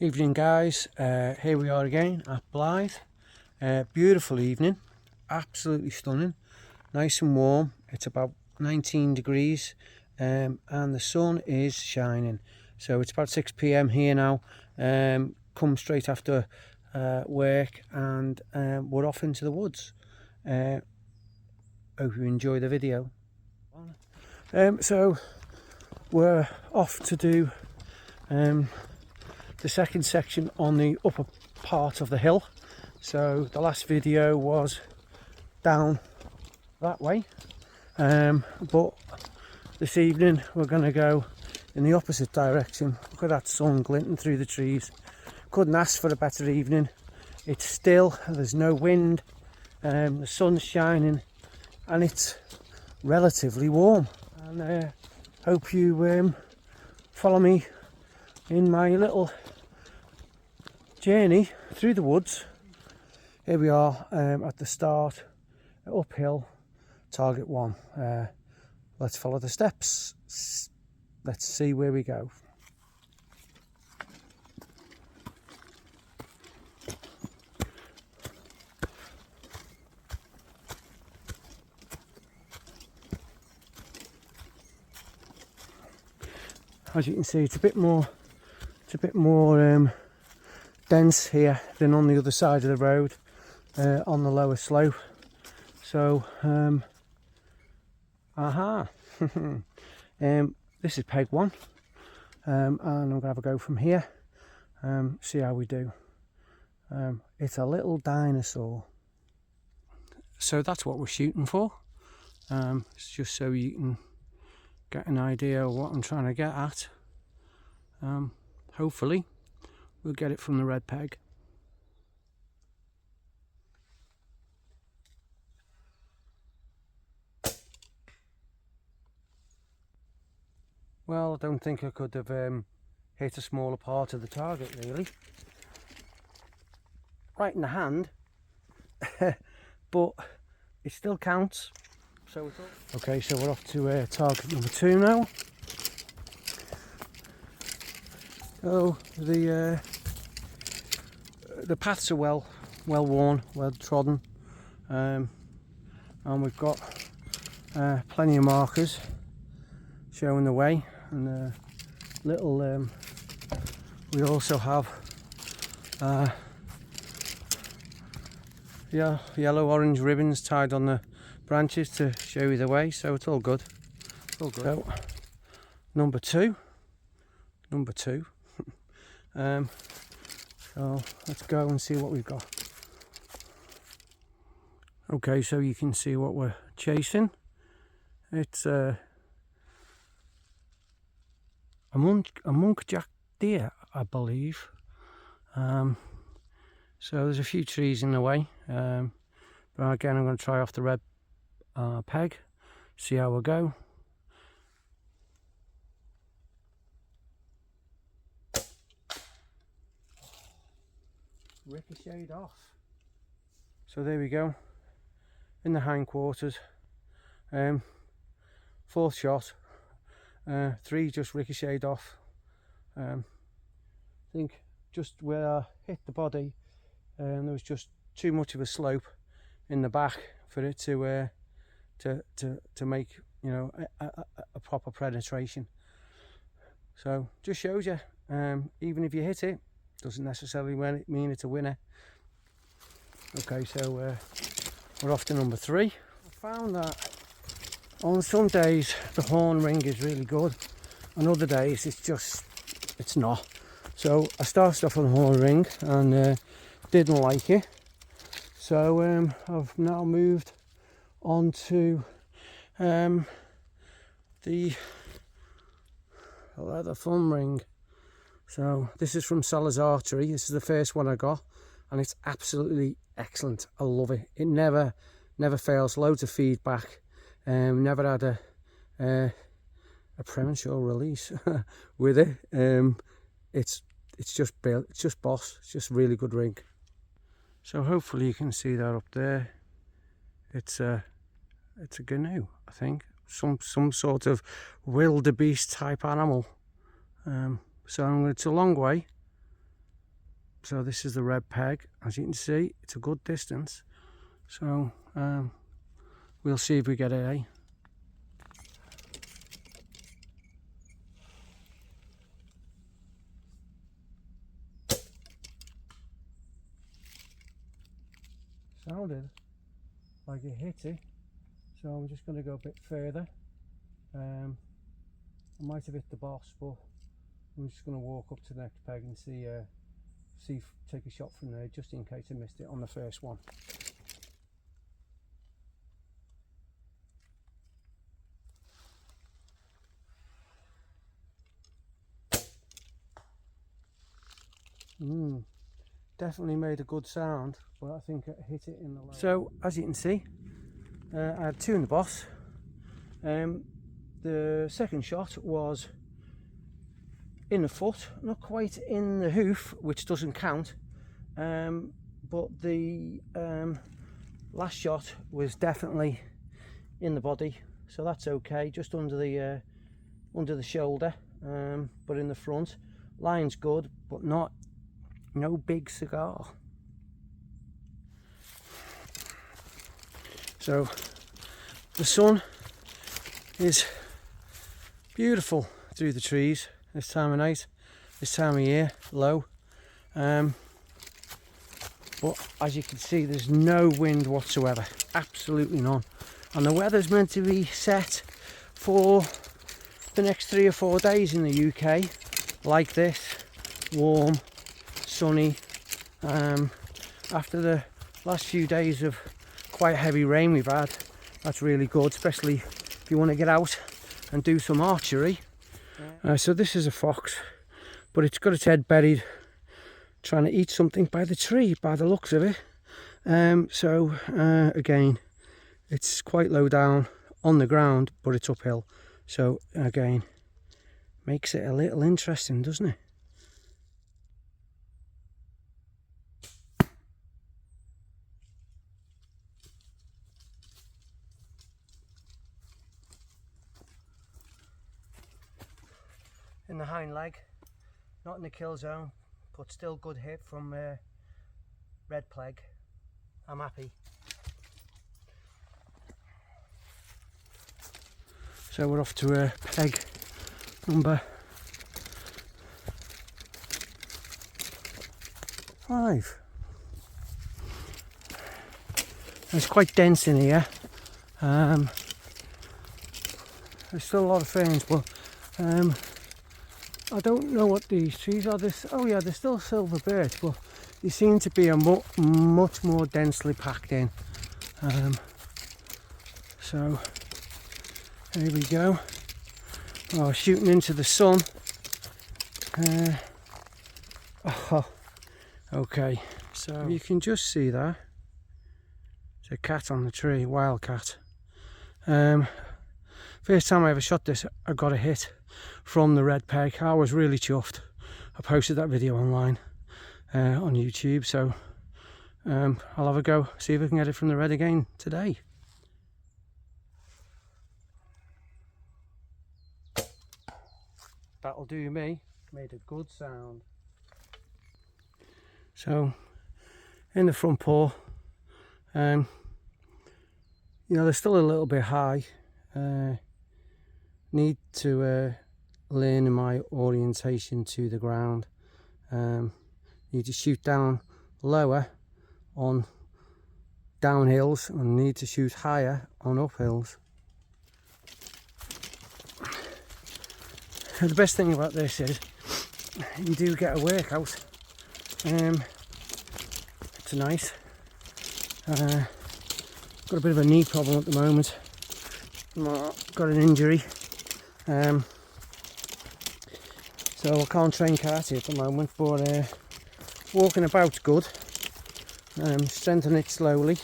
Evening guys, here we are again at Blaidd. Beautiful evening, absolutely stunning, nice and warm. It's about 19 degrees and the sun is shining. So it's about 6 p.m. here now. Come straight after work and we're off into the woods. Hope you enjoy the video. So we're off to do the second section on the upper part of the hill. So the last video was down that way, but this evening we're going to go in the opposite direction. Look at that sun glinting through the trees. Couldn't ask for a better evening. It's still, there's no wind, the sun's shining and it's relatively warm. And hope you follow me in my little journey through the woods. Here we are at the start, uphill, target 1. Let's follow the steps. Let's see where we go. As you can see, it's a bit more dense here than on the other side of the road, on the lower slope. So this is peg 1, and I'm gonna have a go from here, see how we do. It's a little dinosaur, so that's what we're shooting for. It's just so you can get an idea of what I'm trying to get at. Hopefully we'll get it from the red peg. Well, I don't think I could have hit a smaller part of the target really. Right in the hand, but it still counts. So okay, so we're off to target number 2 now. Oh, the paths are well worn, well trodden, and we've got plenty of markers showing the way, and little. We also have yellow-orange ribbons tied on the branches to show you the way, so it's all good. All good. So number two. So let's go and see what we've got. Okay, so you can see what we're chasing. It's a muntjac deer, I believe. So there's a few trees in the way, but again I'm going to try off the red peg, see how we go. Ricocheted off. So there we go, in the hindquarters. 4th shot, 3 just ricocheted off. I think just where I hit the body, there was just too much of a slope in the back for it to make, you know, a proper penetration. So just shows you, even if you hit it, doesn't necessarily mean it's a winner. Okay, so we're off to number 3. I found that on some days the horn ring is really good, on other days it's not. So I started off on the horn ring and didn't like it, so I've now moved on to the leather thumb ring. So this is from Archery. This is the first one I got, and it's absolutely excellent. I love it. It never fails. Loads of feedback. Never had a premature release with it. It's just built. It's just boss. It's just really good ring. So hopefully you can see that up there. It's a gnu, I think. Some sort of wildebeest type animal. So it's a long way So this is the red peg. As you can see, it's a good distance. So we'll see if we get it, eh? Sounded like it hit it, so I'm just going to go a bit further. I might have hit the boss, but I'm just going to walk up to the next peg and take a shot from there, just in case I missed it on the first one. Definitely made a good sound, but I think it hit it in the line. So as you can see, I had two in the boss. The second shot was in the foot, not quite in the hoof, which doesn't count, but the last shot was definitely in the body, so that's okay, just under the shoulder, but in the front. Line's good, but no big cigar. So the sun is beautiful through the trees this time of night, this time of year, low. But as you can see, there's no wind whatsoever, absolutely none. And the weather's meant to be set for the next 3 or 4 days in the UK, like this, warm, sunny. After the last few days of quite heavy rain we've had, that's really good, especially if you want to get out and do some archery. So this is a fox, but it's got its head buried trying to eat something by the tree, by the looks of it. Again, it's quite low down on the ground, but it's uphill, so again, makes it a little interesting, doesn't it? In the hind leg, not in the kill zone, but still good hit from red peg. I'm happy. So we're off to peg number 5. It's quite dense in here. There's still a lot of ferns, but I don't know what these trees are. Oh yeah, they're still silver birch, but they seem to be much more densely packed in. So here we go. Oh, shooting into the sun. Okay, so you can just see there. There's a cat on the tree, wild cat. First time I ever shot this, I got a hit from the red peg. I was really chuffed. I posted that video online on YouTube, so I'll have a go, see if I can get it from the red again today. That'll do me. Made a good sound. So in the front paw, you know, they're still a little bit high. Need to learn my orientation to the ground. Need to shoot down lower on downhills and need to shoot higher on uphills. The best thing about this is you do get a workout. It's nice. Got a bit of a knee problem at the moment. Got an injury, so I can't train karate at the moment, but walking about's good. Strengthen it slowly,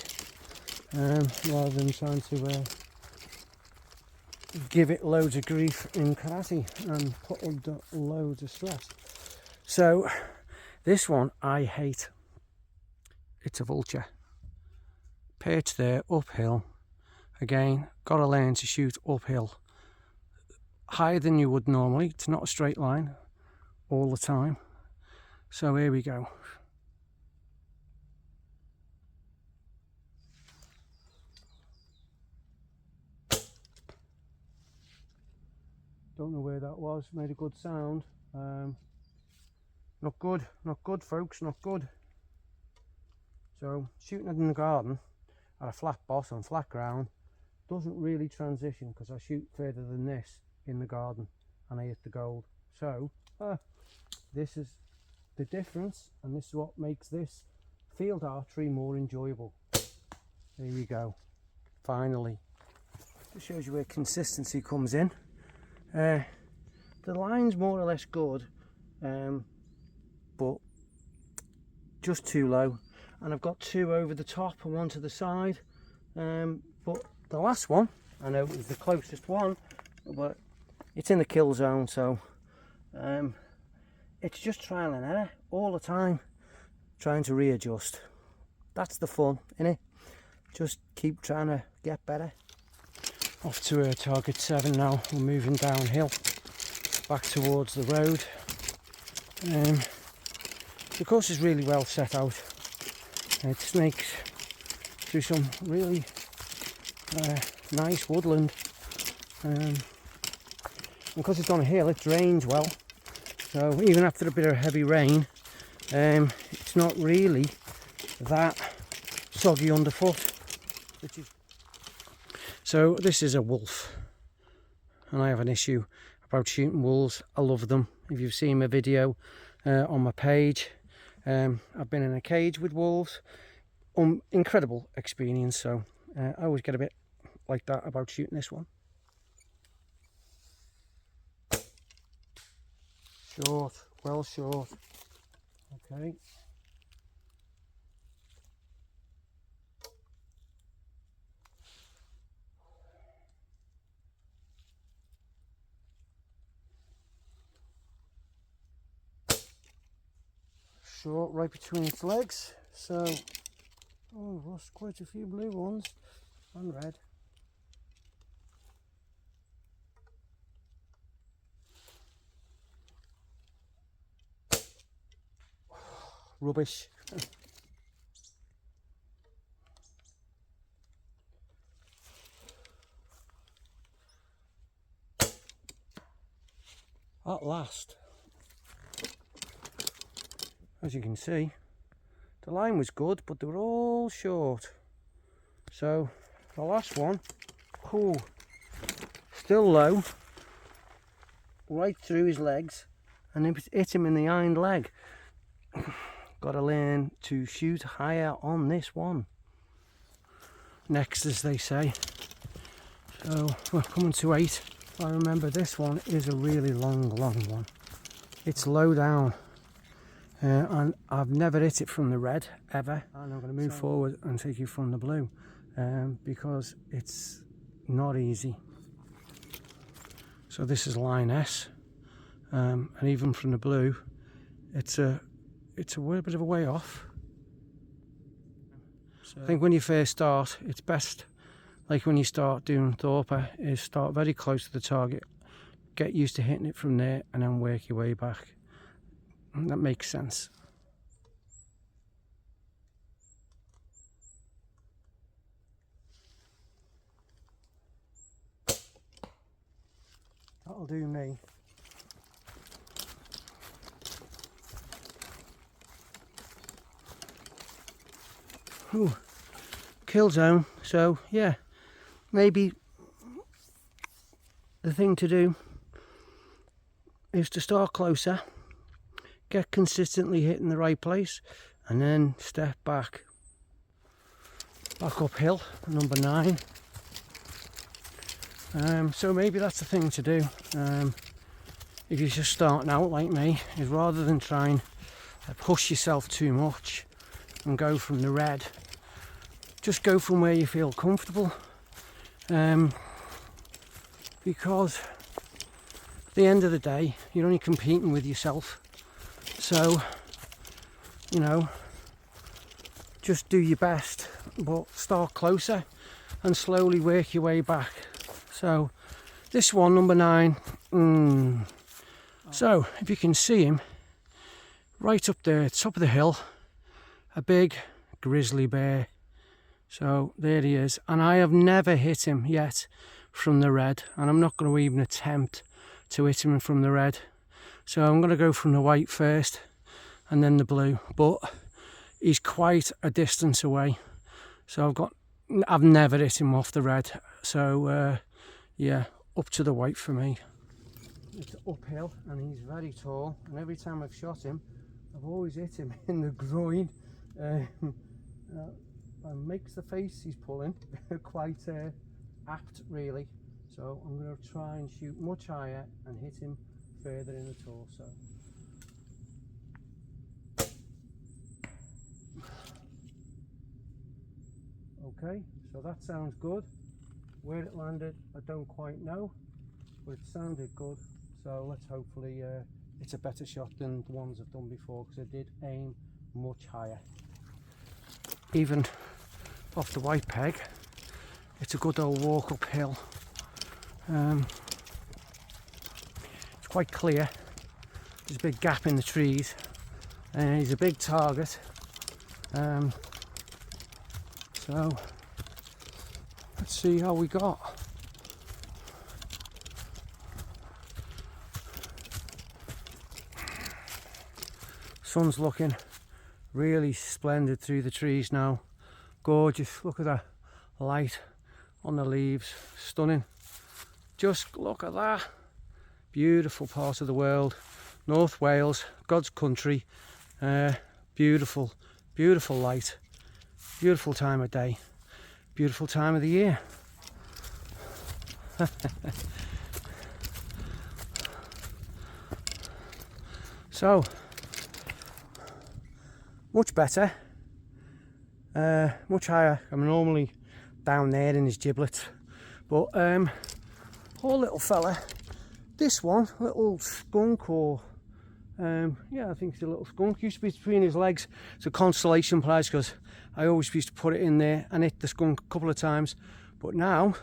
rather than trying to give it loads of grief in karate and put under loads of stress. So this one I hate. It's a vulture. Perched there, uphill. Again, got to learn to shoot uphill. Higher than you would normally. It's not a straight line all the time. So here we go. Don't know where that was. Made a good sound. Not good, folks, not good. So shooting it in the garden at a flat bottom, flat ground, doesn't really transition, because I shoot further than this in the garden and I hit the gold. So this is the difference, and this is what makes this field archery more enjoyable. There you go, finally. This shows you where consistency comes in. The line's more or less good, but just too low, and I've got 2 over the top and 1 to the side, but the last one, I know, is the closest one, but it's in the kill zone, so it's just trial and error all the time, trying to readjust. That's the fun, innit? Just keep trying to get better. Off to target 7 now. We're moving downhill back towards the road. The course is really well set out. It snakes through some really nice woodland, and because it's on a hill, it drains well, so even after a bit of heavy rain, it's not really that soggy underfoot. So this is a wolf, and I have an issue about shooting wolves. I love them. If you've seen my video on my page, I've been in a cage with wolves. Incredible experience. So I always get a bit like that about shooting this one. Short, well short. Okay. Short right between its legs, so lost quite a few blue ones and red. Rubbish. At last. As you can see, the line was good, but they were all short. So the last one, cool, still low, right through his legs, and it hit him in the hind leg. Got to learn to shoot higher on this one. Next, as they say. So we're coming to 8. I remember this one is a really long one. It's low down. And I've never hit it from the red ever, and I'm going to move forward and take you from the blue, because it's not easy. So this is line S, and even from the blue, it's a bit of a way off. So I think when you first start, it's best, like when you start doing Thorper, is start very close to the target, get used to hitting it from there, and then work your way back. That makes sense. That'll do me. Ooh, kill zone. So yeah, maybe the thing to do is to start closer, get consistently hitting the right place, and then step back uphill, number 9. So maybe that's the thing to do, if you're just starting out like me, is rather than try and push yourself too much and go from the red, just go from where you feel comfortable, because at the end of the day you're only competing with yourself. So, you know, just do your best, but start closer and slowly work your way back. So, this one, number 9. So, if you can see him, right up there, top of the hill, a big grizzly bear. So, there he is. And I have never hit him yet from the red, and I'm not going to even attempt to hit him from the red. So I'm going to go from the white first and then the blue, but he's quite a distance away, so I've never hit him off the red. So yeah, up to the white for me. It's uphill and he's very tall, and every time I've shot him I've always hit him in the groin. And makes the face he's pulling quite apt really. So I'm going to try and shoot much higher and hit him further in the torso. Okay, so that sounds good. Where it landed I don't quite know, but it sounded good. So let's hopefully it's a better shot than the ones I've done before, because I did aim much higher. Even off the white peg, it's a good old walk uphill. It's quite clear. There's a big gap in the trees, and he's a big target. So let's see how we got. Sun's looking really splendid through the trees now. Gorgeous. Look at that light on the leaves. Stunning. Just look at that. Beautiful part of the world. North Wales, God's country. Beautiful, beautiful light. Beautiful time of day. Beautiful time of the year. So, much better, much higher. I'm normally down there in his giblets, but poor little fella. This one, little skunk, or yeah, I think it's a little skunk. Used to be between his legs. It's a consolation prize, because I always used to put it in there and hit the skunk a couple of times, but now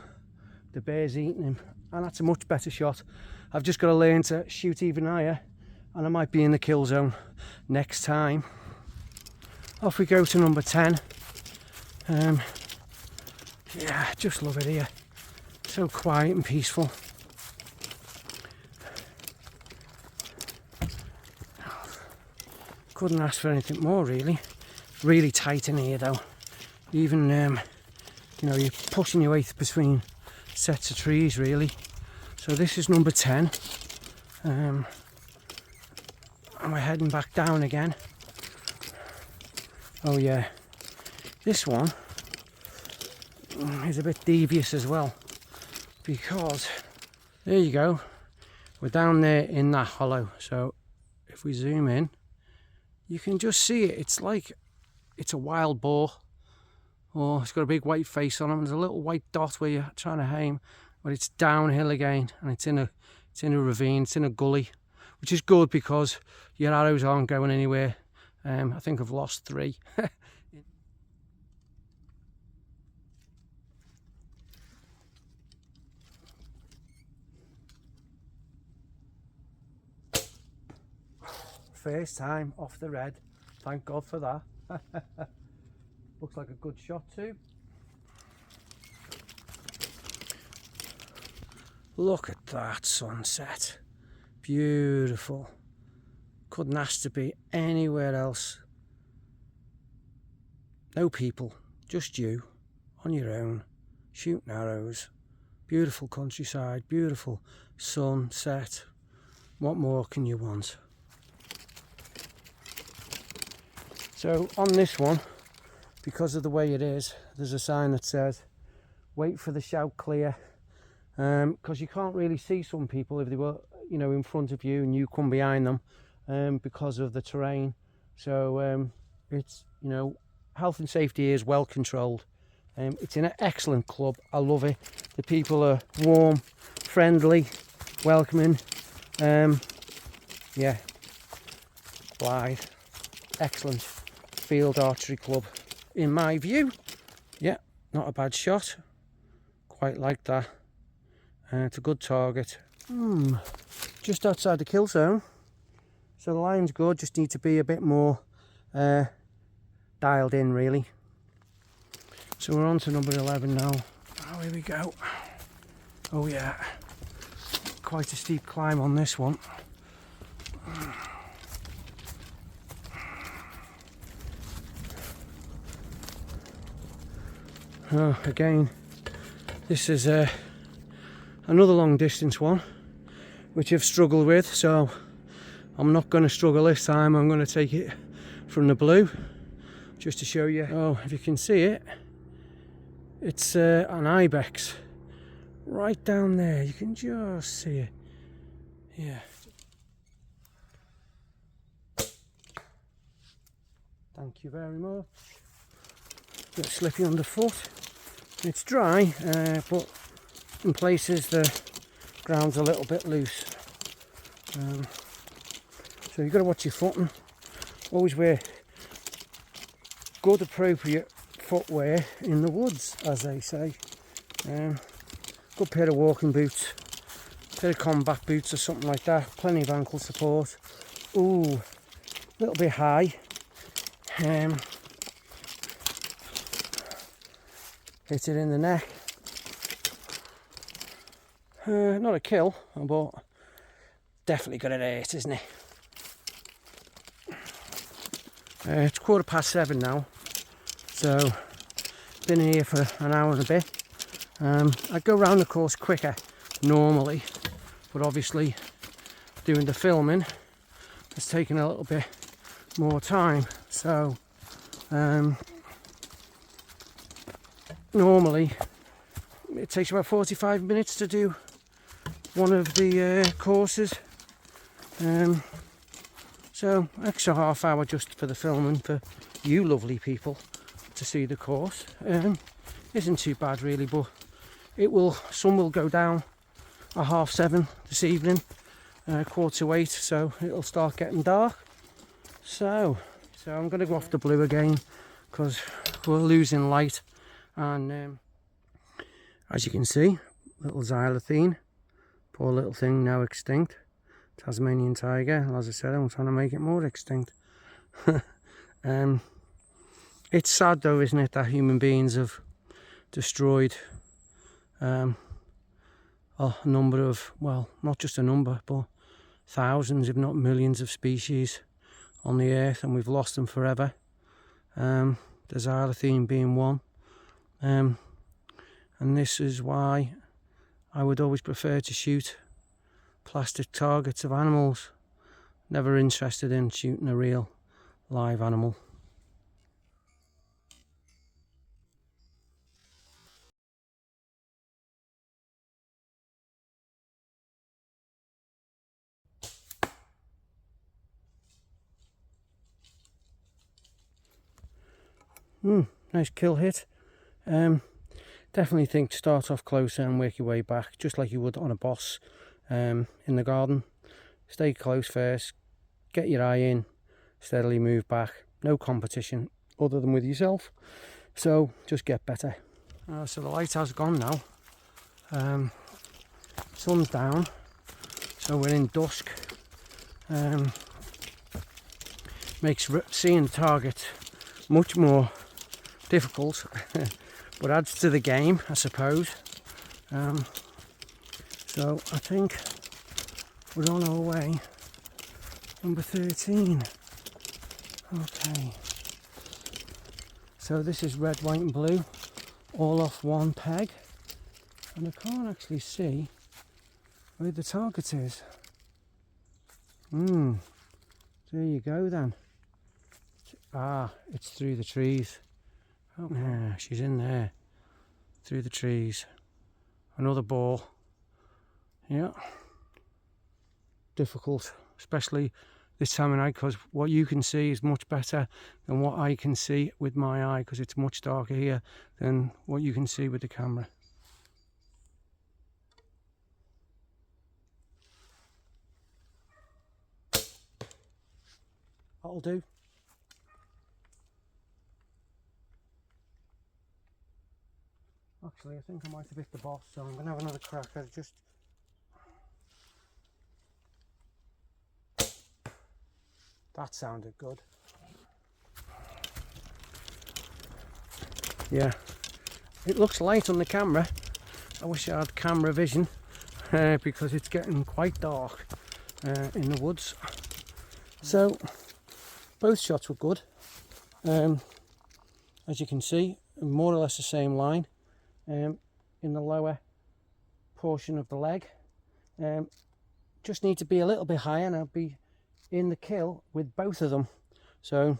the bear's eating him, and that's a much better shot. I've just got to learn to shoot even higher, and I might be in the kill zone next time. Off we go to number 10. Yeah, just love it here. So quiet and peaceful. Couldn't ask for anything more really. Really tight in here though. Even you know, you're pushing your way between sets of trees really. So this is number 10. And we're heading back down again. Oh yeah, this one is a bit devious as well, because there you go, we're down there in that hollow. So if we zoom in, you can just see it. It's like it's a wild boar, or it's got a big white face on him. There's a little white dot where you're trying to aim, but it's downhill again, and it's in a ravine, it's in a gully, which is good because your arrows aren't going anywhere. I think I've lost 3. First time off the red, thank God for that. Looks like a good shot too. Look at that sunset, beautiful. Couldn't ask to be anywhere else. No people, just you on your own, shooting arrows. Beautiful countryside, beautiful sunset. What more can you want? So on this one, because of the way it is, there's a sign that says wait for the shout clear, because you can't really see some people if they were, you know, in front of you and you come behind them, because of the terrain. So it's, you know, health and safety is well controlled. It's in an excellent club. I love it. The people are warm, friendly, welcoming. Yeah, Blaidd, excellent field archery club in my view. Yeah, not a bad shot. Quite like that. It's a good target. Just outside the kill zone. So the line's good, just need to be a bit more dialed in really. So we're on to number 11 now. Oh, here we go. Oh yeah. quite a steep climb on this one. Again, this is another long distance one which I've struggled with, so I'm not going to struggle this time. I'm going to take it from the blue just to show you. Oh, if you can see it, it's an ibex right down there. You can just see it. Yeah. Thank you very much. A bit slippy underfoot. It's dry, but in places the ground's a little bit loose. So you've got to watch your footing. Always wear good appropriate footwear in the woods, as they say. Good pair of walking boots, pair of combat boots or something like that. Plenty of ankle support. Ooh, a little bit high. Hit it in the neck. Not a kill, but definitely got it hurt, isn't it? It's 7:15 now, so been here for an hour and a bit. I go round the course quicker normally, but obviously doing the filming has taken a little bit more time. So normally it takes about 45 minutes to do one of the courses, so extra half hour just for the filming for you lovely people to see the course. Isn't too bad really, but sun will go down at 7:30 this evening, 7:45, so it'll start getting dark. So I'm going to go off the blue again because we're losing light. And as you can see, little xylithine, poor little thing, now extinct. Tasmanian tiger, as I said, I'm trying to make it more extinct. It's sad though, isn't it, that human beings have destroyed a number of, well, not just a number, but thousands, if not millions of species on the earth, and we've lost them forever. The xylithine being one. And this is why I would always prefer to shoot plastic targets of animals. Never interested in shooting a real live animal. Nice kill hit. Definitely think to start off closer and work your way back, just like you would on a boss in the garden. Stay close first, get your eye in, steadily move back. No competition other than with yourself, so just get better. So the light has gone now. Sun's down, so we're in dusk. Makes seeing the target much more difficult, but adds to the game, I suppose. So I think we're on our way. Number 13. Okay. So this is red, white and blue, all off one peg. And I can't actually see where the target is. There you go then. It's through the trees. Oh, yeah, she's in there, through the trees. Another ball. Yeah. Difficult, especially this time of night, because what you can see is much better than what I can see with my eye, because it's much darker here than what you can see with the camera. That'll do. Actually, I think I might have hit the boss, so I'm going to have another crack at it. That sounded good. Yeah, it looks light on the camera. I wish I had camera vision. because it's getting quite dark in the woods. So both shots were good. As you can see, more or less the same line in the lower portion of the leg. Just need to be a little bit higher and I'll be in the kill with both of them. So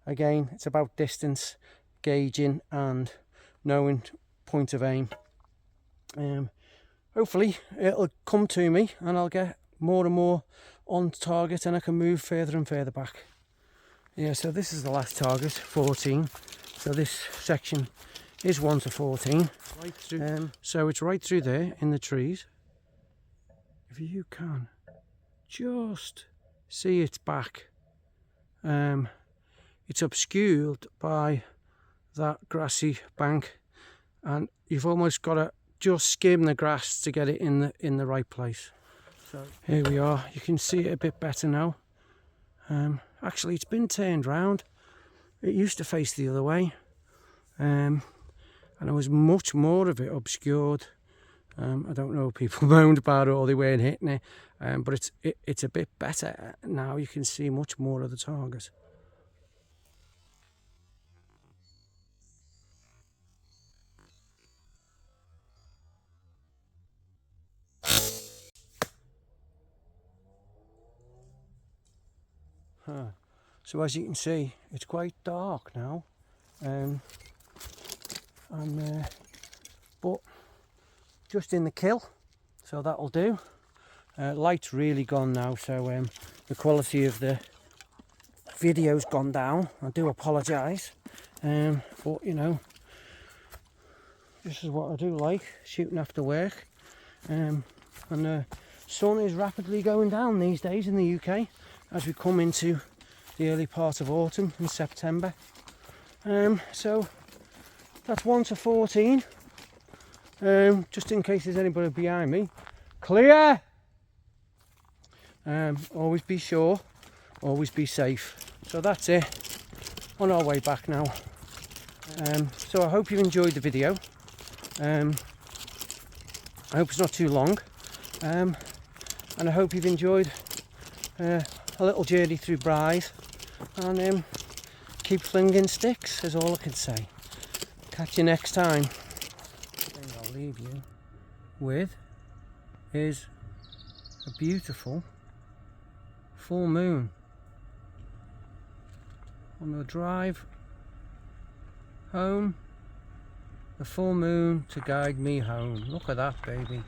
again, it's about distance, gauging and knowing point of aim. Hopefully it'll come to me and I'll get more and more on target and I can move further and further back. Yeah, so this is the last target, 14. So this section is 1 to 14. Right through. So it's right through there in the trees. If you can just see its back. It's obscured by that grassy bank and you've almost got to just skim the grass to get it in the right place. So here we are, you can see it a bit better now. Actually it's been turned round. It used to face the other way, and there was much more of it obscured. I don't know if people moaned about it or they weren't hitting it, but it's a bit better now. You can see much more of the target. So as you can see, it's quite dark now, but just in the kill, so that'll do. Light's really gone now, so the quality of the video's gone down. I do apologise, but you know, this is what I do like, shooting after work. And the sun is rapidly going down these days in the UK as we come into the early part of autumn in September. So that's 1 to 14. Just in case there's anybody behind me. Clear! Always be sure, always be safe. So that's it, on our way back now. So I hope you've enjoyed the video. I hope it's not too long, and I hope you've enjoyed a little journey through Blaidd, and keep flinging sticks is all I can say. Catch you next time. The thing I'll leave you with is a beautiful full moon on the drive home. The full moon to guide me home. Look at that, baby.